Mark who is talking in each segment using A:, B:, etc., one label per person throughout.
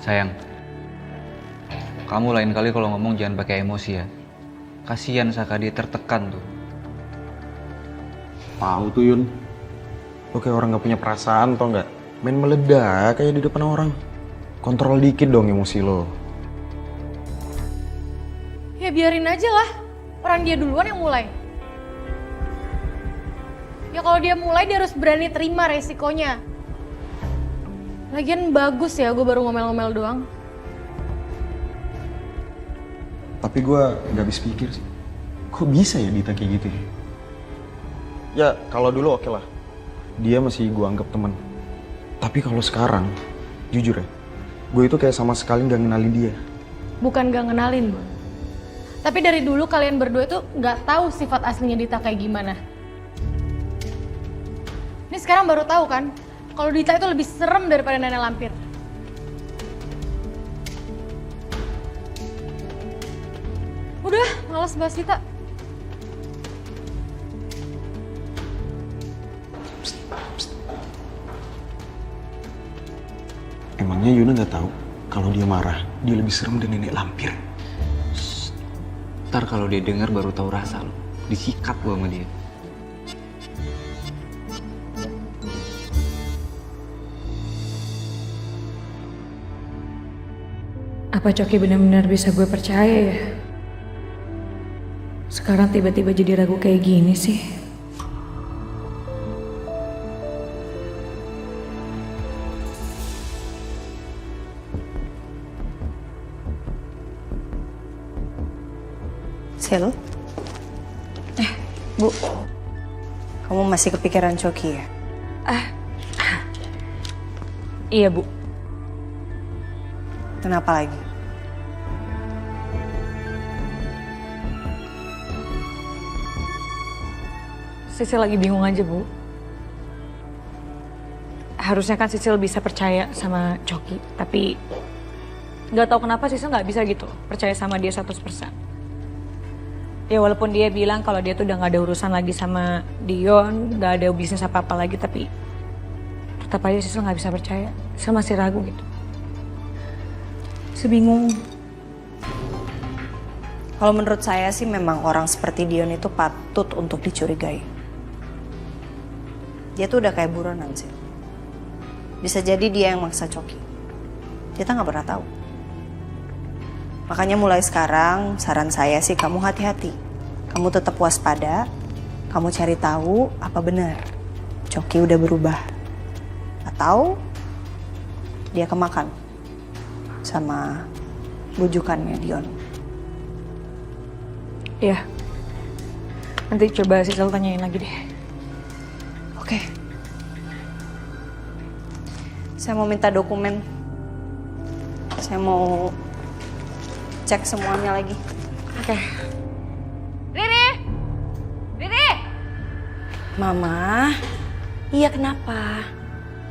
A: Sayang, kamu lain kali kalau ngomong jangan pakai emosi ya. Kasihan Saka, dia tertekan tuh.
B: Tahu tuh Yun, lo kayak orang gak punya perasaan tau gak? Main meledak kayak di depan orang. Kontrol dikit dong emosi lo.
C: Ya biarin aja lah, orang dia duluan yang mulai. Ya kalau dia mulai dia harus berani terima resikonya. Lagian bagus ya gue baru ngomel-ngomel doang.
B: Tapi gue gak habis pikir sih. Kok bisa ya Dita kayak gitu ya? Ya kalau dulu oke lah. Dia masih gue anggap teman. Tapi kalau sekarang, jujur ya, gue itu kayak sama sekali gak ngenalin dia.
C: Bukan gak ngenalin, Bon. Tapi dari dulu kalian berdua tuh gak tahu sifat aslinya Dita kayak gimana. Ini sekarang baru tahu kan, kalau Dita itu lebih serem daripada nenek lampir. Udah, malas bahas Dita.
B: Emangnya Yuna gak tahu kalau dia marah, dia lebih serem dari nenek lampir.
A: Ntar kalau dia dengar baru tahu rasa lo. Disikat lo sama dia.
D: Apa Coki benar-benar bisa gue percaya ya? Sekarang tiba-tiba jadi ragu kayak gini sih.
E: Sel? Bu, kamu masih kepikiran Coki ya?
D: Iya Bu.
E: Kenapa lagi?
D: Sisil lagi bingung aja Bu. Harusnya kan Sisil bisa percaya sama Coki, tapi nggak tahu kenapa Sisil nggak bisa gitu percaya sama dia 100%. Ya walaupun dia bilang kalau dia tuh udah nggak ada urusan lagi sama Dion, nggak ada bisnis apa-apa lagi, tapi tetap aja Sisil nggak bisa percaya. Sisil masih ragu gitu. Sebingung.
E: Kalau menurut saya sih memang orang seperti Dion itu patut untuk dicurigai. Dia tuh udah kayak buronan sih. Bisa jadi dia yang maksa Coki. Kita nggak pernah tahu. Makanya mulai sekarang saran saya sih kamu hati-hati. Kamu tetap waspada. Kamu cari tahu apa benar Coki udah berubah. Atau dia kemakan sama bujukannya Dion.
D: Iya. Nanti coba Sisil tanyain lagi deh.
E: Oke. Saya mau minta dokumen. Saya mau cek semuanya lagi.
D: Oke.
C: Riri! Riri!
E: Mama, iya kenapa?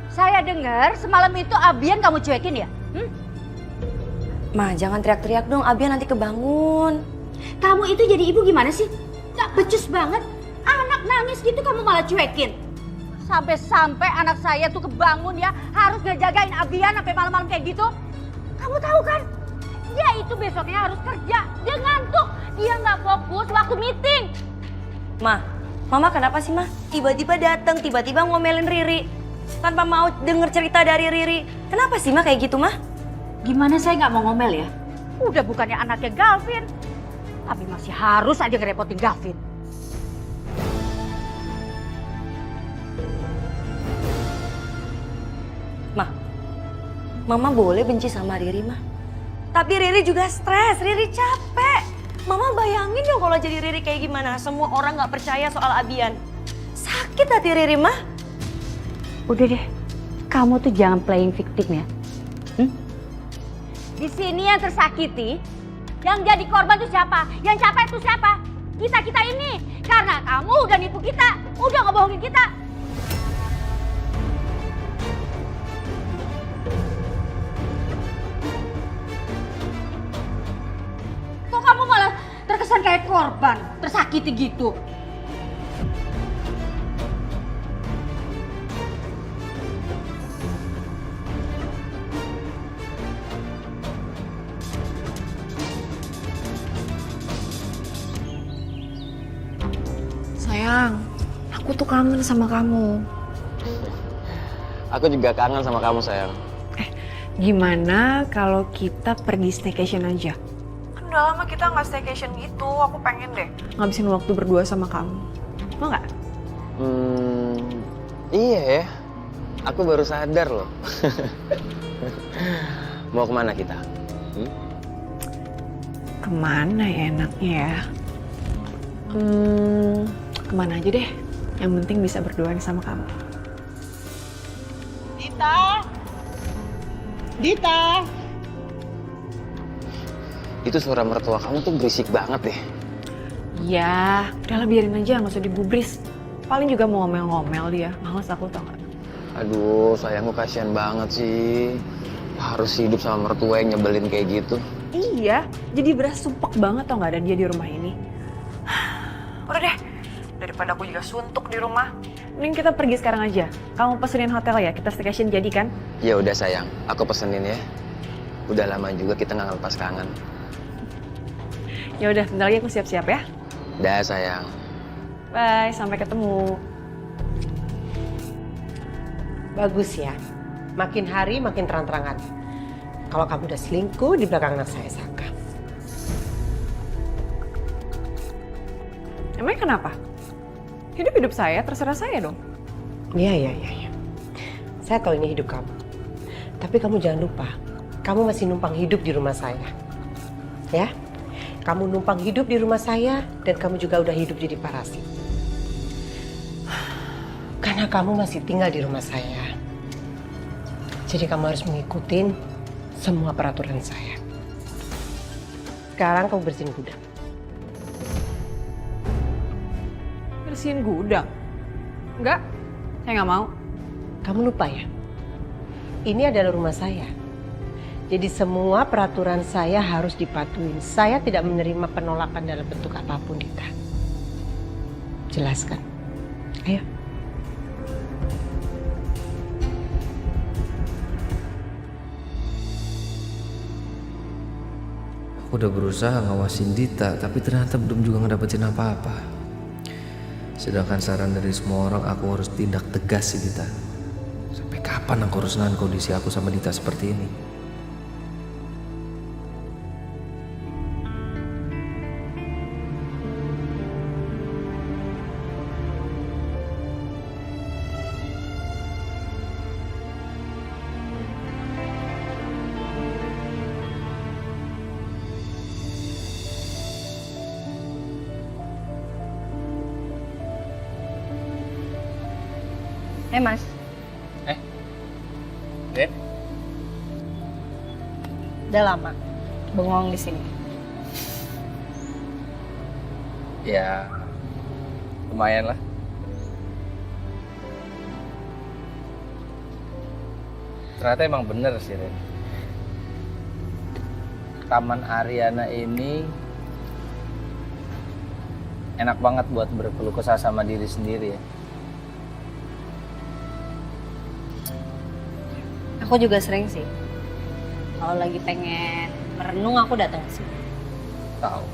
F: Saya dengar semalam itu Abian kamu cuekin ya?
E: Ma, jangan teriak-teriak dong, Abia nanti kebangun.
F: Kamu itu jadi ibu gimana sih? Gak becus banget. Anak nangis gitu kamu malah cuekin. Sampai-sampai anak saya tuh kebangun ya, harus ngejagain Abian sampai malam-malam kayak gitu. Kamu tahu kan? Dia itu besoknya harus kerja. Dia ngantuk. Dia nggak fokus waktu meeting.
E: Ma, Mama kenapa sih, Ma? Tiba-tiba datang, tiba-tiba ngomelin Riri. Tanpa mau denger cerita dari Riri. Kenapa sih, Ma, kayak gitu, Ma?
F: Gimana saya nggak mau ngomel ya? Udah bukannya anaknya Gavin. Tapi masih harus aja ngerepotin Gavin.
E: Ma, Mama boleh benci sama Riri, Ma. Tapi Riri juga stres, Riri capek. Mama bayangin dong kalau jadi Riri kayak gimana. Semua orang gak percaya soal Abian. Sakit hati Riri, Ma.
F: Udah deh, kamu tuh jangan playing victim ya. Di sini yang tersakiti, yang jadi korban tuh siapa? Yang capek itu siapa? Kita ini. Karena kamu udah nipu kita, udah ngebohongin kita. Kok kamu malah terkesan kayak korban, tersakiti gitu?
G: sayang. Aku tuh kangen sama kamu.
H: Aku juga kangen sama kamu sayang.
G: Gimana kalau kita pergi staycation aja? Kan udah lama kita nggak staycation gitu. Aku pengen deh ngabisin waktu berdua sama kamu. Mau nggak?
H: Iya ya. Aku baru sadar loh. Mau kemana kita?
G: Kemana ya enaknya ya? Kemana aja deh. Yang penting bisa berduaan sama kamu.
I: Dita!
H: Itu suara mertua kamu tuh berisik banget deh.
G: Ya, udahlah biarin aja, nggak usah digubris. Paling juga mau ngomel-ngomel dia. Males aku tau gak?
H: Aduh, sayangku kasihan banget sih. Harus hidup sama mertua yang nyebelin kayak gitu.
G: Iya, jadi beras sumpek banget tau gak ada dia di rumah ini. Udah deh, daripada aku juga suntuk di rumah. Mending kita pergi sekarang aja. Kamu pesenin hotel ya, kita staycation jadi kan?
H: Ya udah sayang, aku pesenin ya. Udah lama juga kita nggak ngelepas kangen.
G: Ya udah, bentar lagi aku siap-siap ya.
H: Dah sayang.
G: Bye, sampai ketemu.
I: Bagus ya. Makin hari makin terang-terangan. Kalau kamu udah selingkuh di belakang anak saya, Saka.
G: Emangnya kenapa? Hidup saya, terserah saya dong.
I: Iya. Saya tahu ini hidup kamu. Tapi kamu jangan lupa, kamu masih numpang hidup di rumah saya. Ya? Kamu numpang hidup di rumah saya dan kamu juga udah hidup jadi parasit. Karena kamu masih tinggal di rumah saya. Jadi kamu harus mengikuti semua peraturan saya. Sekarang kamu bersihin gudang.
G: Bersihin gudang? Enggak, saya nggak mau.
I: Kamu lupa ya? Ini adalah rumah saya. Jadi semua peraturan saya harus dipatuhin. Saya tidak menerima penolakan dalam bentuk apapun, Dita. Jelaskan. Ayo.
J: Aku udah berusaha ngawasin Dita, tapi ternyata belum juga ngedapetin apa-apa. Sedangkan saran dari semua orang, aku harus tindak tegas sih Dita. Sampai kapan aku harus nahan kondisi aku sama Dita seperti ini?
C: Mas.
H: Ren?
C: Udah lama bengong di sini.
H: Ya, lumayan lah. Ternyata emang bener sih, Ren. Taman Ariana ini enak banget buat berkeluh kesah sama diri sendiri ya.
F: Aku juga sering sih. Kalau lagi pengen merenung aku datang ke sini.
H: Tahu.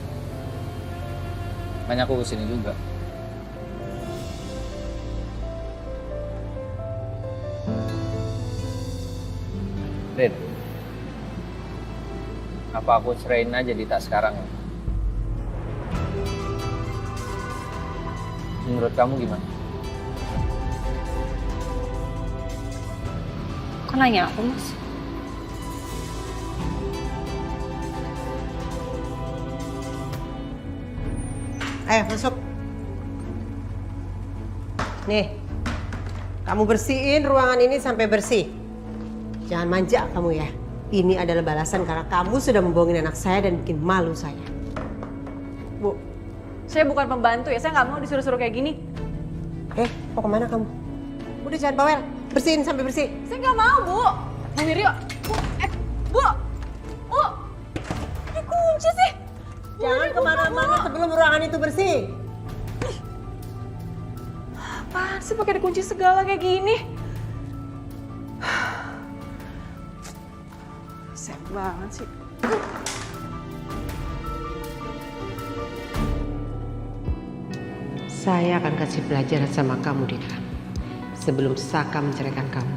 H: Makanya aku kesini juga. Rin, apa aku ceraiin aja Dita sekarang? Menurut kamu gimana?
F: Kok nanya aku, Mas?
I: Ayo masuk. Nih, kamu bersihin ruangan ini sampai bersih. Jangan manja kamu ya. Ini adalah balasan karena kamu sudah membohongin anak saya dan bikin malu saya.
G: Bu, saya bukan pembantu ya, saya nggak mau disuruh-suruh kayak gini.
I: Mau kemana kamu? Udah jangan bawel, bersihin sampai bersih.
G: Saya nggak mau, Bu. Bu Wiryo, Bu, Bu, Bu, ini kunci sih.
I: Jangan kemana-mana sebelum ruangan itu bersih.
G: Apaan sih pakai dikunci segala kayak gini? Set banget sih.
I: Saya akan kasih pelajaran sama kamu, Dita. Sebelum Saka menceraikan kamu.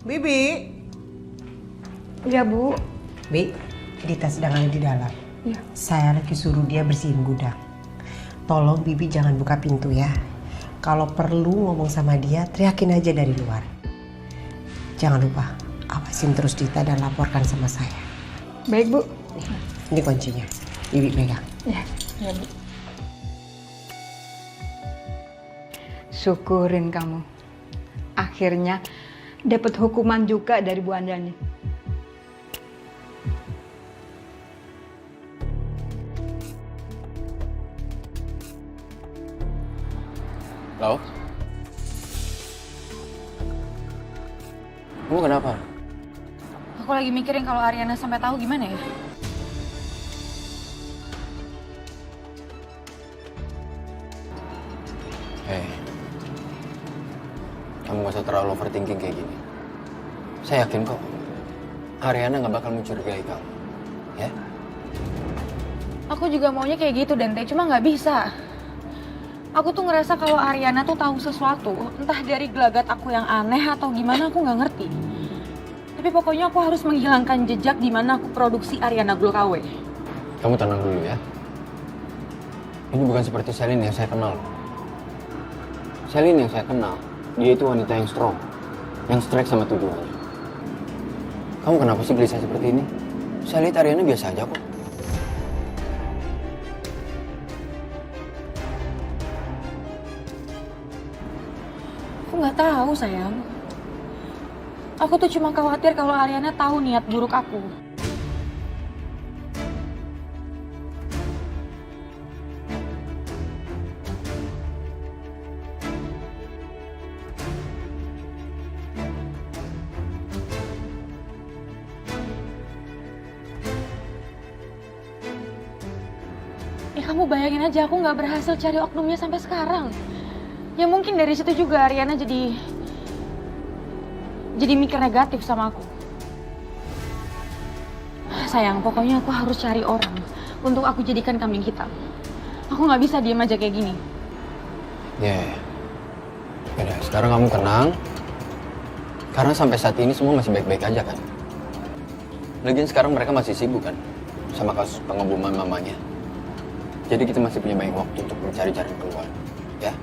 I: Bibi.
D: Ya Bu.
I: Bi, Dita sedang ada di dalam.
D: Ya.
I: Saya lagi suruh dia bersihin gudang. Tolong Bibi jangan buka pintu ya. Kalau perlu ngomong sama dia, teriakin aja dari luar. Jangan lupa, awasin terus Dita dan laporkan sama saya.
D: Baik Bu.
I: Ini kuncinya. Bibi pegang.
D: Ya Bu. Syukurin kamu. Akhirnya dapat hukuman juga dari Bu Andani.
H: Halo? Kamu kenapa?
C: Aku lagi mikirin kalau Ariana sampai tahu gimana ya.
H: Hei, kamu gak usah terlalu overthinking kayak gini. Saya yakin kok, Ariana gak bakal mencurigai kamu, ya?
C: Aku juga maunya kayak gitu Dante, cuma nggak bisa. Aku tuh ngerasa kalau Ariana tuh tahu sesuatu, entah dari gelagat aku yang aneh atau gimana aku nggak ngerti. Tapi pokoknya aku harus menghilangkan jejak di mana aku produksi Ariana Glow KW.
H: Kamu tenang dulu ya. Ini bukan seperti Celine yang saya kenal. Celine yang saya kenal, dia itu wanita yang strong, yang strike sama tujuannya. Kamu kenapa sih gelisah seperti ini? Saya lihat Ariana biasa aja kok.
C: Aku nggak tahu sayang. Aku tuh cuma khawatir kalau Ariana tahu niat buruk aku. Ya kamu bayangin aja aku nggak berhasil cari oknumnya sampai sekarang. Ya mungkin dari situ juga Ariana jadi mikir negatif sama aku. Sayang, pokoknya aku harus cari orang untuk aku jadikan kambing hitam. Aku nggak bisa diem aja kayak gini.
H: Ya, udah. Sekarang kamu tenang, karena sampai saat ini semua masih baik-baik aja kan. Lagian sekarang mereka masih sibuk kan sama kasus pengeboman mamanya. Jadi kita masih punya banyak waktu untuk mencari jalan keluar, ya.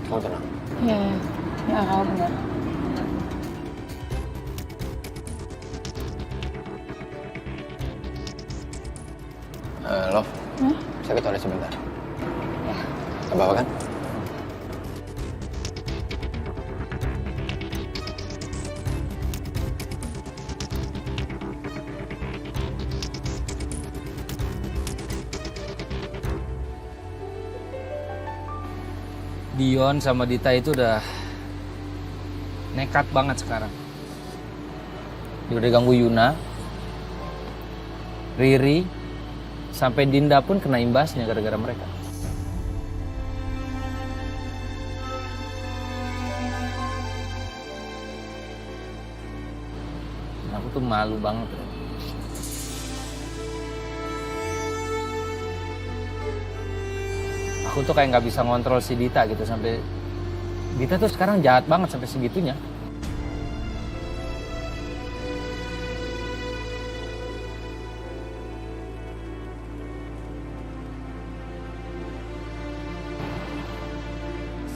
H: Kamu tenang.
C: Ya kamu benar.
H: Love, saya ke toilet sebentar. Gak apa-apa kan?
J: Dion sama Dita itu udah nekat banget sekarang. Dia udah ganggu Yuna, Riri, sampai Dinda pun kena imbasnya gara-gara mereka. Aku tuh malu banget. Aku tuh kayak nggak bisa ngontrol si Dita gitu sampai Dita tuh sekarang jahat banget sampai segitunya.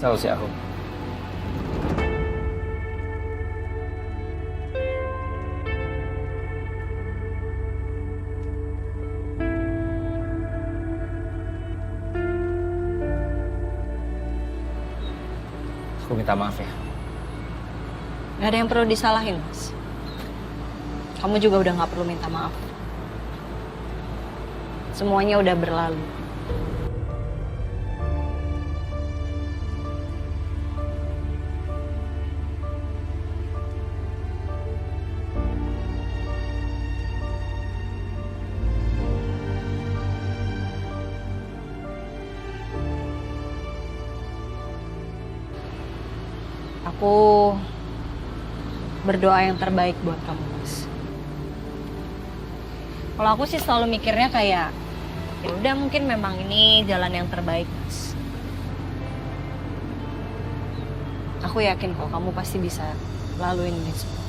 J: Tahu sih aku. Aku minta maaf ya.
F: Gak ada yang perlu disalahin, Mas. Kamu juga udah gak perlu minta maaf. Semuanya udah berlalu. Aku berdoa yang terbaik buat kamu, Mas. Kalau aku sih selalu mikirnya kayak
D: Ya udah, mungkin memang ini jalan yang terbaik, Mas. Aku yakin kok kamu pasti bisa laluin ini semua.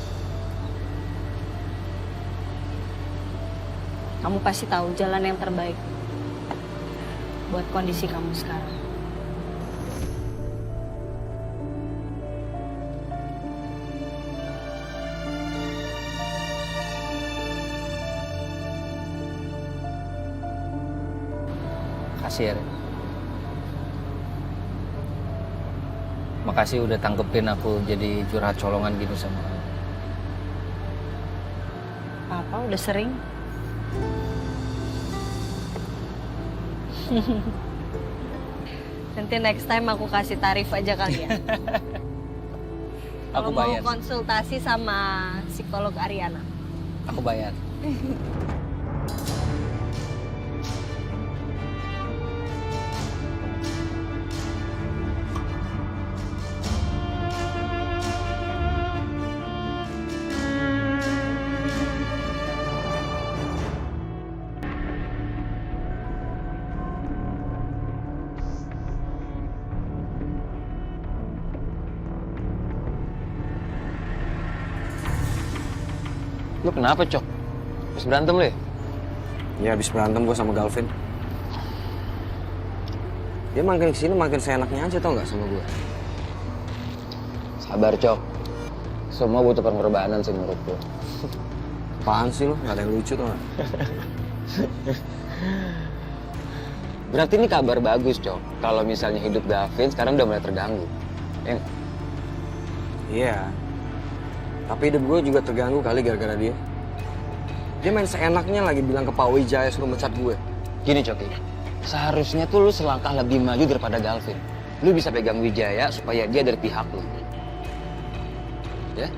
D: Kamu pasti tahu jalan yang terbaik buat kondisi kamu sekarang.
J: Makasih ya, Ren. Makasih udah tangkepin aku jadi curhat colongan gitu sama kamu.
D: Apa udah sering? Nanti next time aku kasih tarif aja kali ya.
J: Aku
D: Kalau
J: bayar.
D: mau konsultasi sama psikolog Ariana.
J: Aku bayar.
H: Lu kenapa, Cok? Habis berantem lu ya?
B: Ya habis berantem gue sama Galvin. Dia makin kesini makin seenaknya aja tau nggak sama gue.
H: Sabar, Cok. Semua butuh pengorbanan sih menurut gue.
B: Apaan sih lu? Gak ada yang lucu tau gak?
H: Berarti ini kabar bagus, Cok. Kalau misalnya hidup Gavin sekarang udah mulai terganggu. Ya nggak?
B: Iya. Tapi hidup gue juga terganggu kali gara-gara dia. Dia main seenaknya lagi bilang ke Pak Wijaya suruh mecat gue.
H: Gini, Coki. Seharusnya tuh lu selangkah lebih maju daripada Galvin. Lu bisa pegang Wijaya supaya dia dari pihak lu. Ya?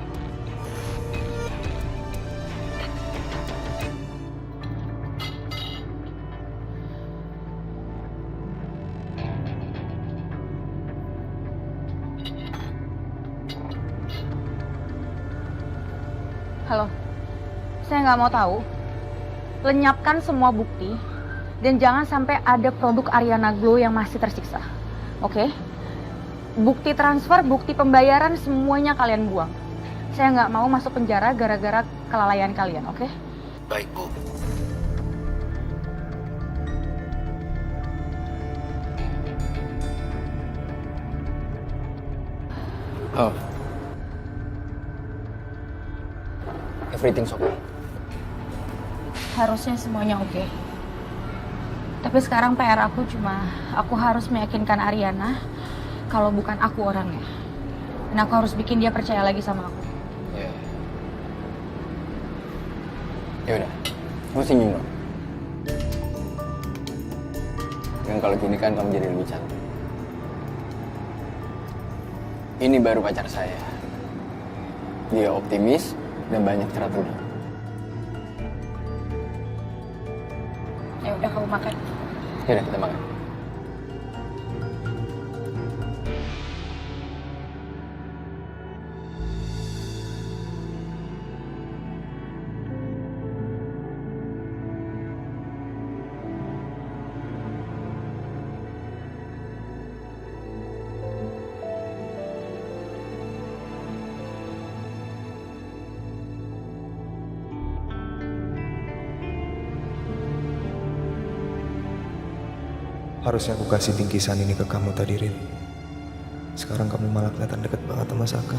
C: Halo, saya nggak mau tahu. Lenyapkan semua bukti dan jangan sampai ada produk Ariana Glow yang masih tersiksa. Oke? Bukti transfer, bukti pembayaran semuanya kalian buang. Saya nggak mau masuk penjara gara-gara kelalaian kalian, oke?
J: Baik, Bu.
H: Oh. Everything's okay.
C: Harusnya semuanya oke. Tapi sekarang PR aku harus meyakinkan Ariana kalau bukan aku orangnya. Dan aku harus bikin dia percaya lagi sama aku.
H: Ya. Ya udah. Kamu senyum dong. Dan kalau gini kan kamu jadi lebih cantik. Ini baru pacar saya. Dia optimis dan banyak strategi.
C: Ya udah, kamu makan.
H: Yaudah, kita makan.
K: Harusnya aku kasih bingkisan ini ke kamu tadi, Rin. Sekarang kamu malah kelihatan deket banget sama Saka.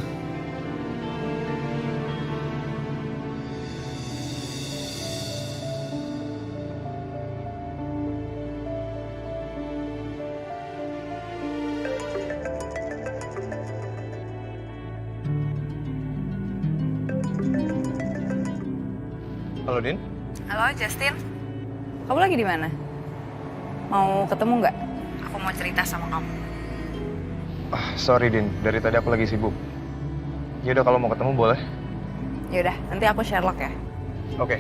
L: Halo, Din.
M: Halo, Justin. Kamu lagi di mana? Mau ketemu nggak? Aku mau cerita sama kamu.
L: Sorry, Din. Dari tadi aku lagi sibuk. Yaudah, kalau mau ketemu boleh.
M: Yaudah, nanti aku Sherlock ya.
L: Oke.